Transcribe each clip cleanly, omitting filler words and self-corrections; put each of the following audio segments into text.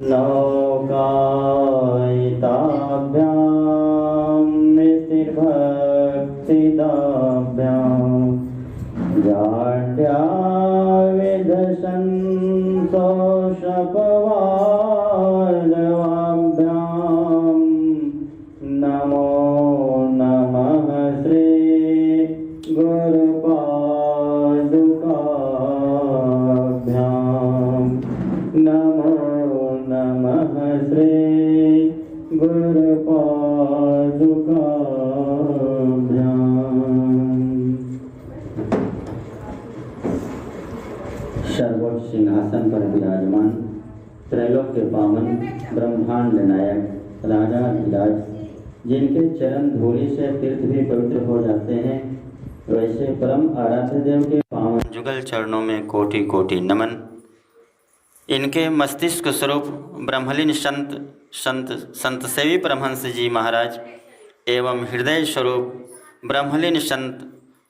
लोकायिताभ्यां निस्तिर्भक्तिदाभ्यां जाड्या विदशन्तो शपवार्णवाभ्यां नमो नमः श्री गुरुपादुकाभ्यां नमो नमः श्री गुरुपादुकाभ्यां। सर्वोच्च सिंहासन पर विराजमान त्रैलोक्य पावन ब्रह्मांड नायक राजाधिराज, जिनके चरण धूलि से तीर्थ भी पवित्र हो जाते हैं, वैसे परम आराध्य देव के पावन जुगल चरणों में कोटि कोटि नमन। इनके मस्तिष्क स्वरूप ब्रह्मलीन संत सेवी परमहंस जी महाराज एवं हृदय स्वरूप ब्रह्मलीन संत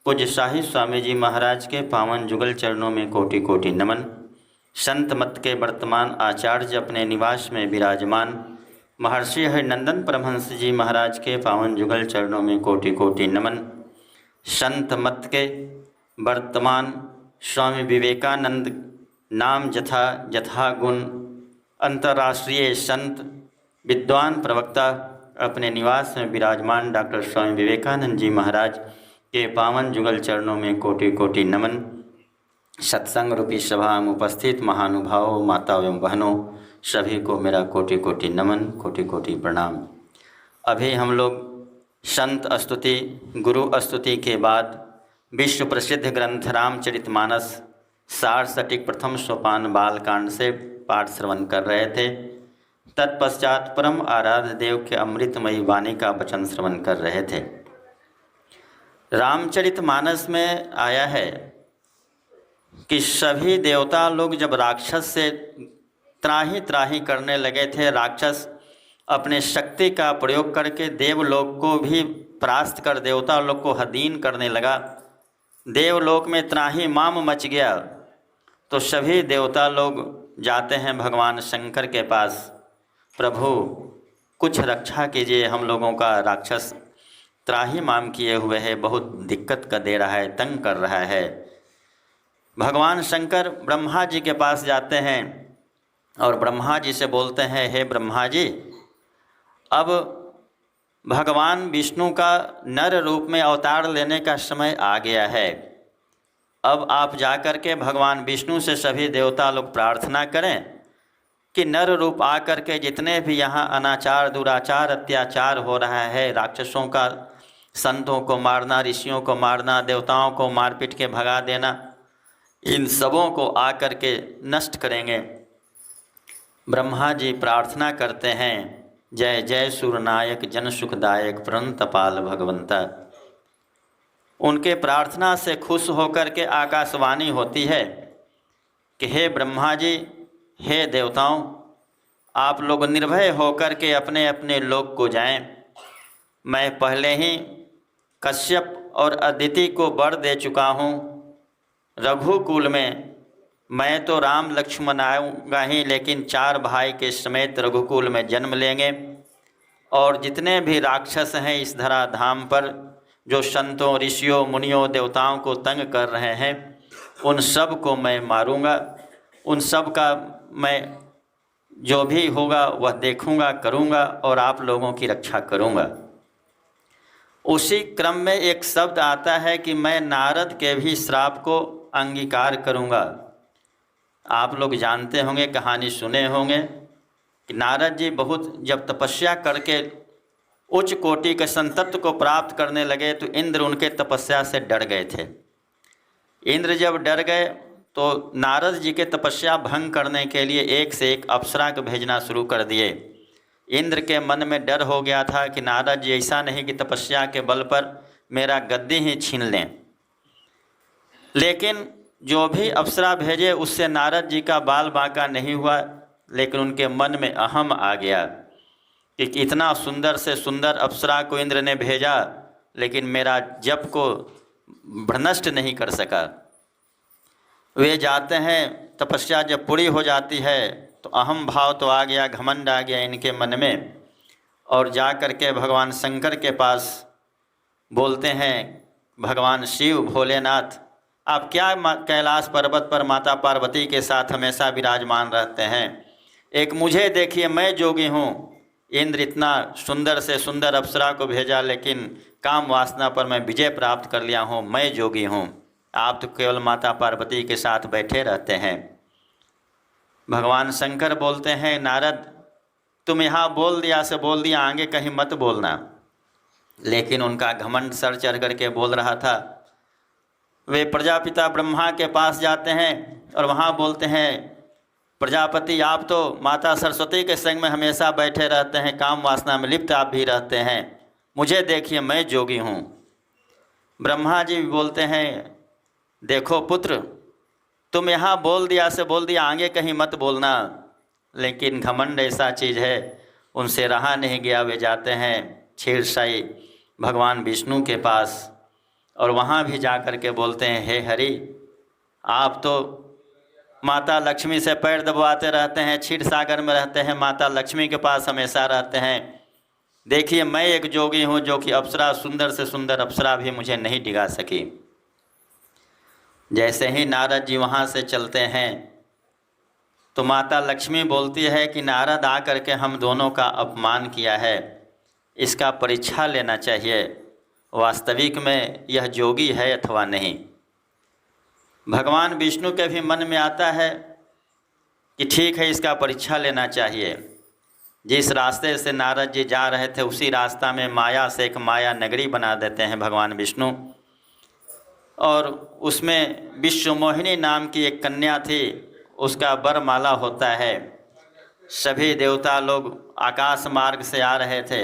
पूज्य शाही स्वामी जी महाराज के पावन जुगल चरणों में कोटि कोटि नमन। संत मत के वर्तमान आचार्य अपने निवास में विराजमान महर्षि हरिनंदन परमहंस जी महाराज के पावन जुगल चरणों में कोटि कोटि नमन। संत मत के वर्तमान स्वामी विवेकानंद नाम जथा गुण अंतर्राष्ट्रीय संत विद्वान प्रवक्ता अपने निवास में विराजमान डॉक्टर स्वामी विवेकानंद जी महाराज के पावन जुगल चरणों में कोटि कोटि नमन। सत्संग रूपी सभा में उपस्थित महानुभावों, माताओं एवं बहनों, सभी को मेरा कोटि कोटि नमन, कोटि कोटि प्रणाम। अभी हम लोग संत स्तुति, गुरु स्तुति के बाद विश्व प्रसिद्ध ग्रंथ रामचरितमानस सार सटीक प्रथम सोपान बालकांड से पाठ श्रवण कर रहे थे। तत्पश्चात परम आराध्य देव के अमृतमयी वाणी का वचन श्रवण कर रहे थे। रामचरितमानस में आया है कि सभी देवता लोग जब राक्षस से त्राही त्राही करने लगे थे, राक्षस अपने शक्ति का प्रयोग करके देवलोक को भी परास्त कर देवता लोक को अधीन करने लगा। देवलोक में त्राही माम मच गया तो सभी देवता लोग जाते हैं भगवान शंकर के पास, प्रभु कुछ रक्षा कीजिए, हम लोगों का राक्षस त्राही माम किए हुए है, बहुत दिक्कत का दे रहा है, तंग कर रहा है। भगवान शंकर ब्रह्मा जी के पास जाते हैं और ब्रह्मा जी से बोलते हैं, हे ब्रह्मा जी, अब भगवान विष्णु का नर रूप में अवतार लेने का समय आ गया है। अब आप जाकर के भगवान विष्णु से सभी देवता लोग प्रार्थना करें कि नर रूप आकर के जितने भी यहाँ अनाचार, दुराचार, अत्याचार हो रहा है, राक्षसों का संतों को मारना, ऋषियों को मारना, देवताओं को मारपीट के भगा देना, इन सबों को आकर के नष्ट करेंगे। ब्रह्मा जी प्रार्थना करते हैं, जय जय सूरनायक जन सुखदायक प्रणतपाल भगवंता। उनके प्रार्थना से खुश होकर के आकाशवाणी होती है कि हे ब्रह्मा जी, हे देवताओं, आप लोग निर्भय होकर के अपने अपने लोक को जाएं। मैं पहले ही कश्यप और अदिति को वर दे चुका हूँ। रघुकुल में मैं तो राम लक्ष्मण आऊँगा ही, लेकिन 4 भाई के समेत रघुकुल में जन्म लेंगे और जितने भी राक्षस हैं इस धरा धाम पर, जो संतों, ऋषियों, मुनियों, देवताओं को तंग कर रहे हैं, उन सब को मैं मारूंगा। उन सब का मैं जो भी होगा वह देखूंगा, करूंगा और आप लोगों की रक्षा करूंगा। उसी क्रम में एक शब्द आता है कि मैं नारद के भी श्राप को अंगीकार करूंगा। आप लोग जानते होंगे, कहानी सुने होंगे कि नारद जी बहुत जब तपस्या करके उच्च कोटि के संतत्व को प्राप्त करने लगे तो इंद्र उनके तपस्या से डर गए थे। इंद्र जब डर गए तो नारद जी के तपस्या भंग करने के लिए एक से एक अप्सरा को भेजना शुरू कर दिए। इंद्र के मन में डर हो गया था कि नारद जी ऐसा नहीं कि तपस्या के बल पर मेरा गद्दी ही छीन लें। लेकिन जो भी अप्सरा भेजे उससे नारद जी का बाल बांका नहीं हुआ, लेकिन उनके मन में अहम आ गया कि इतना सुंदर से सुंदर अप्सरा को इंद्र ने भेजा, लेकिन मेरा जप को भ्रष्ट नहीं कर सका। वे जाते हैं, तपस्या जब पूरी हो जाती है तो अहम भाव तो आ गया, घमंड आ गया इनके मन में, और जा कर के भगवान शंकर के पास बोलते हैं, भगवान शिव भोलेनाथ आप क्या कैलाश पर्वत पर माता पार्वती के साथ हमेशा विराजमान रहते हैं, एक मुझे देखिए मैं जोगी हूँ। इंद्र इतना सुंदर से सुंदर अप्सरा को भेजा, लेकिन काम वासना पर मैं विजय प्राप्त कर लिया हूँ, मैं जोगी हूँ, आप तो केवल माता पार्वती के साथ बैठे रहते हैं। भगवान शंकर बोलते हैं, नारद तुम यहाँ बोल दिया से बोल दिया, आगे कहीं मत बोलना। लेकिन उनका घमंड सर चढ़ करके बोल रहा था। वे प्रजापिता ब्रह्मा के पास जाते हैं और वहाँ बोलते हैं, प्रजापति आप तो माता सरस्वती के संग में हमेशा बैठे रहते हैं, काम वासना में लिप्त आप भी रहते हैं, मुझे देखिए मैं जोगी हूँ। ब्रह्मा जी बोलते हैं, देखो पुत्र तुम यहाँ बोल दिया से बोल दिया, आगे कहीं मत बोलना। लेकिन घमंड ऐसा चीज़ है, उनसे रहा नहीं गया। वे जाते हैं क्षीरसाई भगवान विष्णु के पास और वहाँ भी जा कर के बोलते हैं, हे हरि आप तो माता लक्ष्मी से पैर दबवाते रहते हैं, क्षीर सागर में रहते हैं, माता लक्ष्मी के पास हमेशा रहते हैं, देखिए मैं एक जोगी हूँ जो कि अप्सरा सुंदर से सुंदर अप्सरा भी मुझे नहीं डिगा सकी। जैसे ही नारद जी वहाँ से चलते हैं तो माता लक्ष्मी बोलती है कि नारद आ करके हम दोनों का अपमान किया है, इसका परीक्षा लेना चाहिए, वास्तविक में यह जोगी है अथवा नहीं। भगवान विष्णु के भी मन में आता है कि ठीक है, इसका परीक्षा लेना चाहिए। जिस रास्ते से नारद जी जा रहे थे उसी रास्ता में माया से एक माया नगरी बना देते हैं भगवान विष्णु, और उसमें विश्वमोहिनी नाम की एक कन्या थी, उसका वरमाला होता है। सभी देवता लोग आकाश मार्ग से आ रहे थे,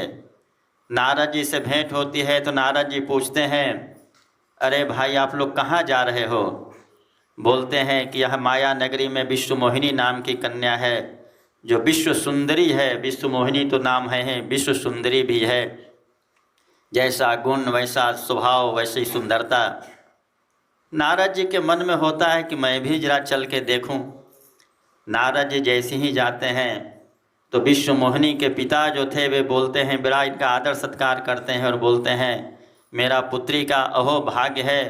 नारद जी से भेंट होती है तो नारद जी पूछते हैं, अरे भाई आप लोग कहाँ जा रहे हो? बोलते हैं कि यह माया नगरी में विश्वमोहिनी नाम की कन्या है, जो विश्व सुंदरी है। विश्वमोहिनी तो नाम है, विश्व सुंदरी भी है, जैसा गुण वैसा स्वभाव वैसी सुंदरता। नारद जी के मन में होता है कि मैं भी जरा चल के देखूं। नारद जी जैसे ही जाते हैं तो विश्वमोहिनी के पिता जो थे वे बोलते हैं, बड़ा इनका आदर सत्कार करते हैं और बोलते हैं, मेरा पुत्री का अहो भाग्य है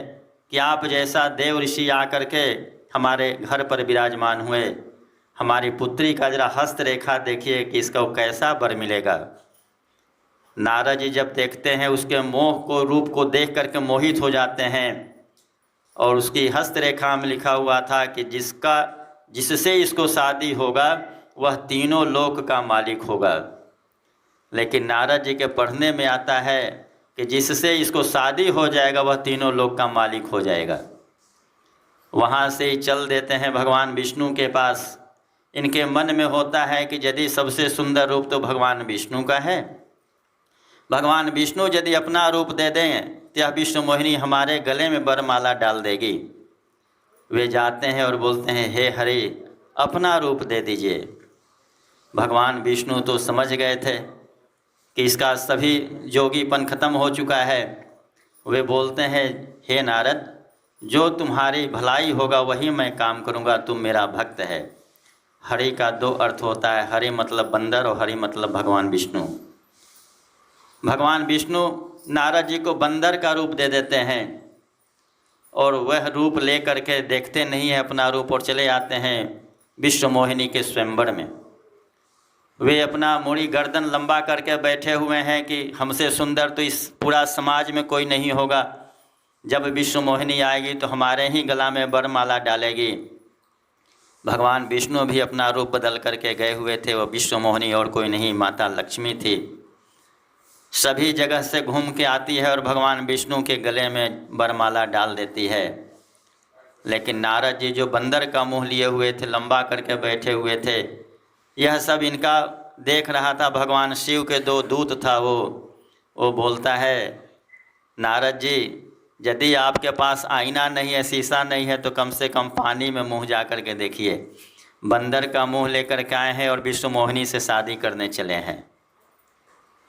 कि आप जैसा देव ऋषि आकर के हमारे घर पर विराजमान हुए, हमारी पुत्री का जरा हस्त रेखा देखिए कि इसका कैसा वर मिलेगा। नारद जी जब देखते हैं उसके मोह को, रूप को देख करके मोहित हो जाते हैं, और उसकी हस्त रेखा में लिखा हुआ था कि जिससे इसको शादी होगा वह तीनों लोक का मालिक होगा। लेकिन नारद जी के पढ़ने में आता है कि जिससे इसको शादी हो जाएगा वह तीनों लोक का मालिक हो जाएगा। वहाँ से ही चल देते हैं भगवान विष्णु के पास। इनके मन में होता है कि यदि सबसे सुंदर रूप तो भगवान विष्णु का है, भगवान विष्णु यदि अपना रूप दे दें तो यह विश्वमोहिनी हमारे गले में वरमाला डाल देगी। वे जाते हैं और बोलते हैं, हे हरि अपना रूप दे दीजिए। भगवान विष्णु तो समझ गए थे कि इसका सभी जोगीपन खत्म हो चुका है। वे बोलते हैं, हे नारद जो तुम्हारी भलाई होगा वही मैं काम करूँगा, तुम मेरा भक्त है। हरि का दो अर्थ होता है, हरि मतलब बंदर और हरि मतलब भगवान विष्णु। भगवान विष्णु नारद जी को बंदर का रूप दे देते हैं और वह रूप ले करके देखते नहीं है अपना रूप और चले आते हैं विश्वमोहिनी के स्वयंवर में। वे अपना मुड़ी गर्दन लंबा करके बैठे हुए हैं कि हमसे सुंदर तो इस पूरा समाज में कोई नहीं होगा, जब विश्वमोहिनी आएगी तो हमारे ही गला में वरमाला डालेगी। भगवान विष्णु भी अपना रूप बदल करके गए हुए थे, वह विश्वमोहिनी और कोई नहीं माता लक्ष्मी थी। सभी जगह से घूम के आती है और भगवान विष्णु के गले में वरमाला डाल देती है। लेकिन नारद जी जो बंदर का मुंह लिए हुए थे, लंबा करके बैठे हुए थे, यह सब इनका देख रहा था। भगवान शिव के दो दूत था, वो बोलता है, नारद जी यदि आपके पास आईना नहीं है, शीशा नहीं है, तो कम से कम पानी में मुंह जा कर के देखिए। बंदर का मुंह लेकर के आए हैं और विश्वमोहिनी से शादी करने चले हैं।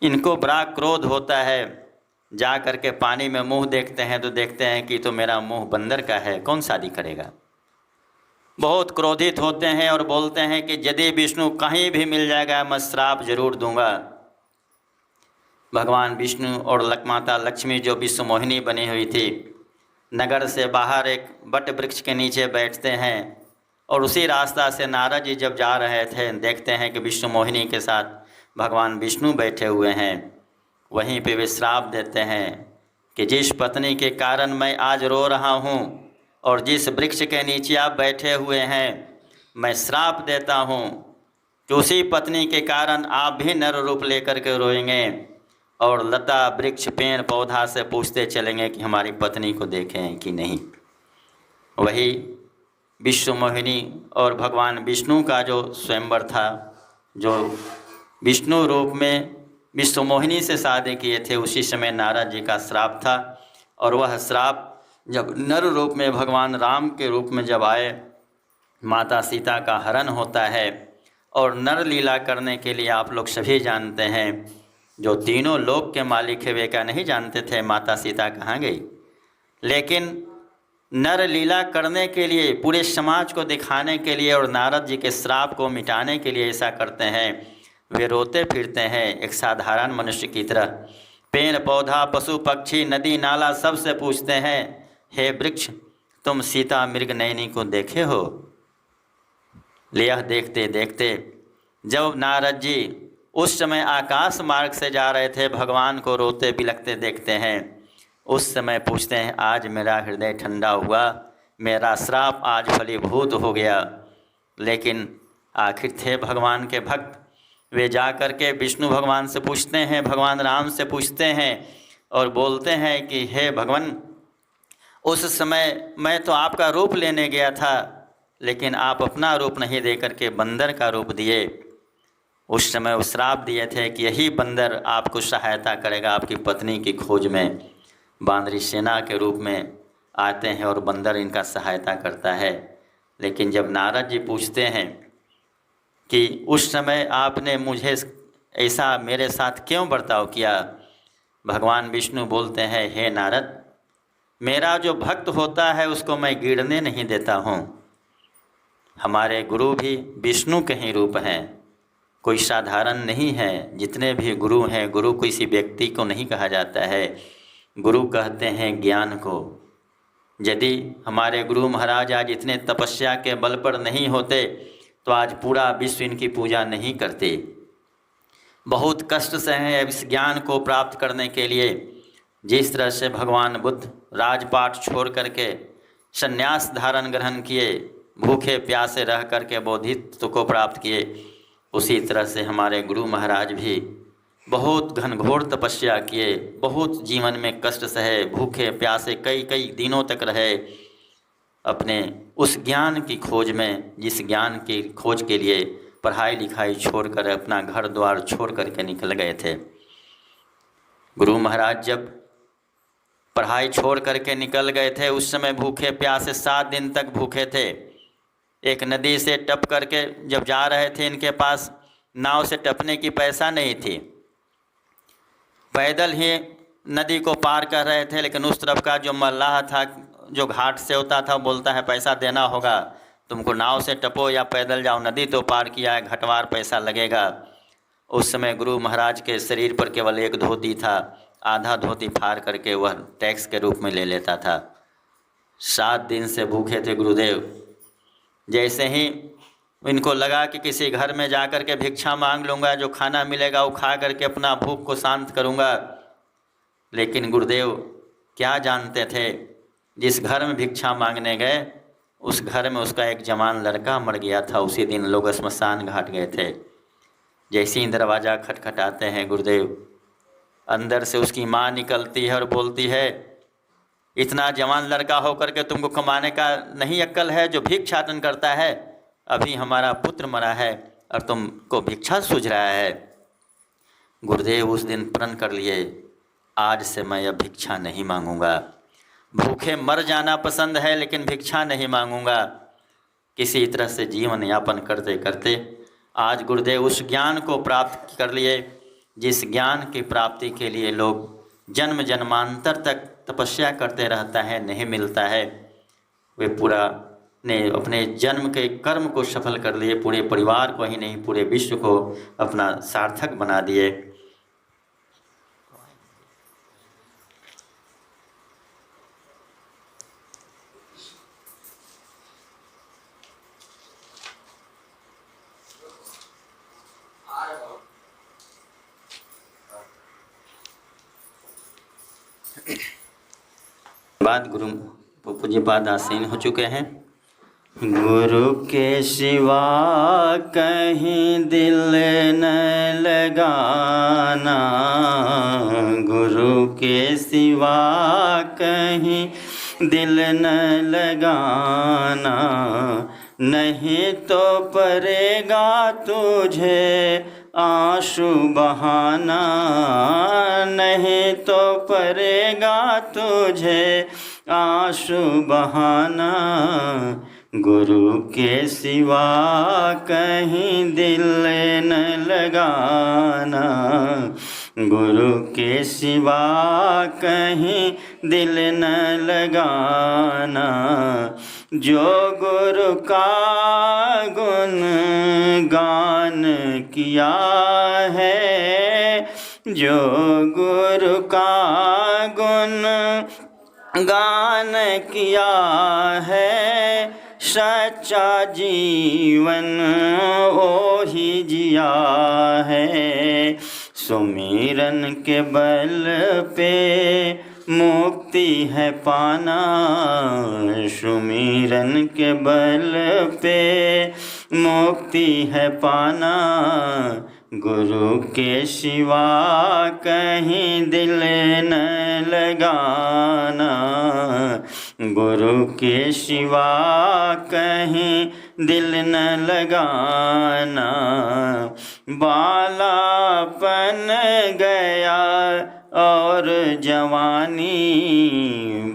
इनको बड़ा क्रोध होता है, जा कर के पानी में मुंह देखते हैं तो देखते हैं कि तो मेरा मुंह बंदर का है, कौन शादी करेगा। बहुत क्रोधित होते हैं और बोलते हैं कि यदि विष्णु कहीं भी मिल जाएगा मैं श्राप जरूर दूंगा। भगवान विष्णु और माता लक्ष्मी जो विश्व मोहिनी बनी हुई थी, नगर से बाहर एक बट वृक्ष के नीचे बैठते हैं और उसी रास्ता से नारद जी जब जा रहे थे देखते हैं कि विश्व मोहिनी के साथ भगवान विष्णु बैठे हुए हैं। वहीं पे वे श्राप देते हैं कि जिस पत्नी के कारण मैं आज रो रहा हूँ और जिस वृक्ष के नीचे आप बैठे हुए हैं, मैं श्राप देता हूँ कि उसी पत्नी के कारण आप भी नर रूप लेकर के रोएंगे और लता वृक्ष पेड़ पौधा से पूछते चलेंगे कि हमारी पत्नी को देखें कि नहीं। वही विश्व मोहिनी और भगवान विष्णु का जो स्वयंवर था, जो विष्णु रूप में विश्व मोहिनी से शादी किए थे, उसी समय नारद जी का श्राप था। और वह श्राप जब नर रूप में भगवान राम के रूप में जब आए, माता सीता का हरण होता है और नर लीला करने के लिए आप लोग सभी जानते हैं, जो तीनों लोक के मालिक है वे क्या नहीं जानते थे माता सीता कहाँ गई। लेकिन नर लीला करने के लिए, पूरे समाज को दिखाने के लिए और नारद जी के श्राप को मिटाने के लिए ऐसा करते हैं। वे रोते फिरते हैं एक साधारण मनुष्य की तरह। पेड़ पौधा पशु पक्षी नदी नाला सबसे पूछते हैं, हे वृक्ष तुम सीता मृग नयनी को देखे हो? यह देखते देखते जब नारद जी उस समय आकाश मार्ग से जा रहे थे, भगवान को रोते बिलखते देखते हैं। उस समय पूछते हैं, आज मेरा हृदय ठंडा हुआ, मेरा श्राप आज फलीभूत हो गया। लेकिन आखिर थे भगवान के भक्त, वे जा कर के विष्णु भगवान से पूछते हैं, भगवान राम से पूछते हैं और बोलते हैं कि हे भगवान, उस समय मैं तो आपका रूप लेने गया था, लेकिन आप अपना रूप नहीं दे करके बंदर का रूप दिए। उस समय वो श्राप दिए थे कि यही बंदर आपको सहायता करेगा आपकी पत्नी की खोज में। बांदरी सेना के रूप में आते हैं और बंदर इनका सहायता करता है। लेकिन जब नारद जी पूछते हैं कि उस समय आपने मुझे ऐसा मेरे साथ क्यों बर्ताव किया, भगवान विष्णु बोलते हैं, हे नारद, मेरा जो भक्त होता है उसको मैं गिरने नहीं देता हूँ। हमारे गुरु भी विष्णु के ही रूप हैं, कोई साधारण नहीं है। जितने भी गुरु हैं, गुरु किसी व्यक्ति को नहीं कहा जाता है, गुरु कहते हैं ज्ञान को। यदि हमारे गुरु महाराज आज इतने तपस्या के बल पर नहीं होते तो आज पूरा विश्व इनकी पूजा नहीं करते। बहुत कष्ट से हैं इस ज्ञान को प्राप्त करने के लिए। जिस तरह से भगवान बुद्ध राजपाट छोड़ करके संन्यास धारण ग्रहण किए, भूखे प्यासे रह करके बोधित्व को प्राप्त किए, उसी तरह से हमारे गुरु महाराज भी बहुत घनघोर तपस्या किए, बहुत जीवन में कष्ट सहे, भूखे प्यासे कई कई दिनों तक रहे अपने उस ज्ञान की खोज में, जिस ज्ञान की खोज के लिए पढ़ाई लिखाई छोड़कर अपना घर द्वार छोड़ करके निकल गए थे। गुरु महाराज जब पढ़ाई छोड़ करके निकल गए थे, उस समय भूखे प्यासे 7 दिन तक भूखे थे। एक नदी से टप करके जब जा रहे थे, इनके पास नाव से टपने की पैसा नहीं थी, पैदल ही नदी को पार कर रहे थे। लेकिन उस तरफ का जो मल्लाह था, जो घाट से होता था, बोलता है पैसा देना होगा, तुमको नाव से टपो या पैदल जाओ, नदी तो पार किया है, घटवार पैसा लगेगा। उस समय गुरु महाराज के शरीर पर केवल एक धोती था, आधा धोती फाड़ करके वह टैक्स के रूप में ले लेता था। 7 दिन से भूखे थे गुरुदेव। जैसे ही इनको लगा कि किसी घर में जा कर के भिक्षा मांग लूँगा, जो खाना मिलेगा वो खा करके अपना भूख को शांत करूँगा। लेकिन गुरुदेव क्या जानते थे, जिस घर में भिक्षा मांगने गए उस घर में उसका एक जवान लड़का मर गया था। उसी दिन लोग स्मशान घाट गए थे। जैसे ही दरवाज़ा खटखटाते हैं गुरुदेव, अंदर से उसकी माँ निकलती है और बोलती है, इतना जवान लड़का होकर के तुमको कमाने का नहीं अक्ल है, जो भिक्षाटन करता है। अभी हमारा पुत्र मरा है और तुमको भिक्षा सूझ रहा है। गुरुदेव उस दिन प्रण कर लिए, आज से मैं अब भिक्षा नहीं मांगूंगा। भूखे मर जाना पसंद है लेकिन भिक्षा नहीं मांगूंगा। किसी तरह से जीवन यापन करते करते आज गुरुदेव उस ज्ञान को प्राप्त कर लिए, जिस ज्ञान की प्राप्ति के लिए लोग जन्म जन्मांतर तक तपस्या करते रहता है, नहीं मिलता है। वे पूरा ने अपने जन्म के कर्म को सफल कर लिए, पूरे परिवार को ही नहीं पूरे विश्व को अपना सार्थक बना दिए। बाद गुरु पूज्य पाद आसीन हो चुके हैं। गुरु के सिवा कहीं दिल न लगाना, गुरु के सिवा कहीं दिल न लगाना, नहीं तो पड़ेगा तुझे आंसू बहाना, नहीं तो पड़ेगा तुझे आंसू बहाना, गुरु के सिवा कहीं दिल न लगाना, गुरु के सिवा कहीं दिल न लगाना, जो गुरु का गुण गान किया है, जो गुरु का गुण गान किया है, सच्चा जीवन वो ही जिया है, सुमिरन के बल पे मुक्ति है पाना, सुमिरन के बल पे मुक्ति है पाना, गुरु के सिवा कहीं दिल न लगाना, गुरु के सिवा कहीं दिल न लगाना, बालापन गया और जवानी,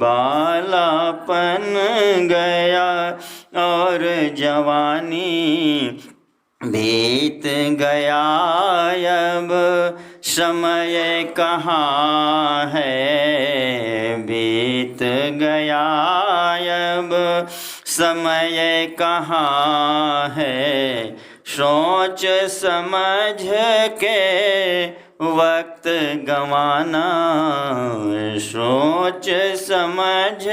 बालापन गया और जवानी, बीत गया अब समय कहाँ है, बीत गया अब समय कहाँ है, सोच समझ के वक्त गंवाना, सोच समझ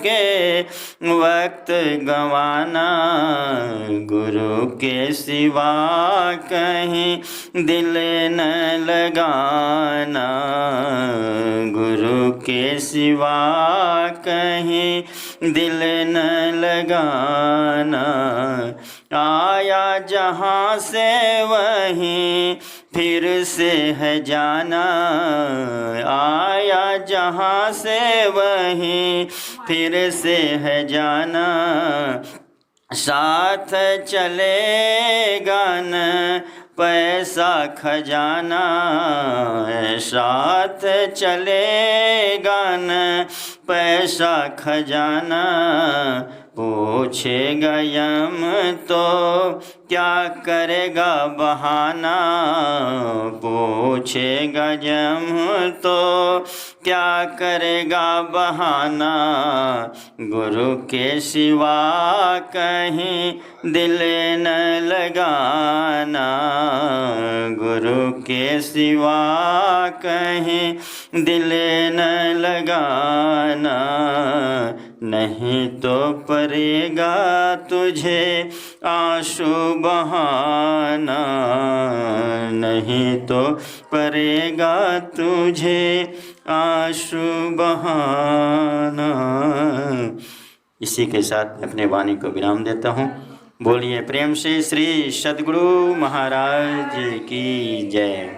के वक्त गंवाना, गुरु के सिवा कहीं दिल न लगाना, गुरु के सिवा कहीं दिल न लगाना, आया जहाँ से वहीं फिर से है जाना, आया जहाँ से वहीं फिर से है जाना, साथ चलेगा न पैसा खजाना, साथ चलेगा न पैसा खजाना, पूछेगा यम तो क्या करेगा बहाना, पूछेगा यम तो क्या करेगा बहाना, गुरु के सिवा कहीं दिल न लगाना, गुरु के सिवा कहीं दिल न लगाना, नहीं तो पड़ेगा तुझे आंसू बहाना, नहीं तो पड़ेगा तुझे आंसू बहाना। इसी के साथ मैं अपने वाणी को विराम देता हूँ। बोलिए प्रेम से श्री सद्गुरु महाराज की जय।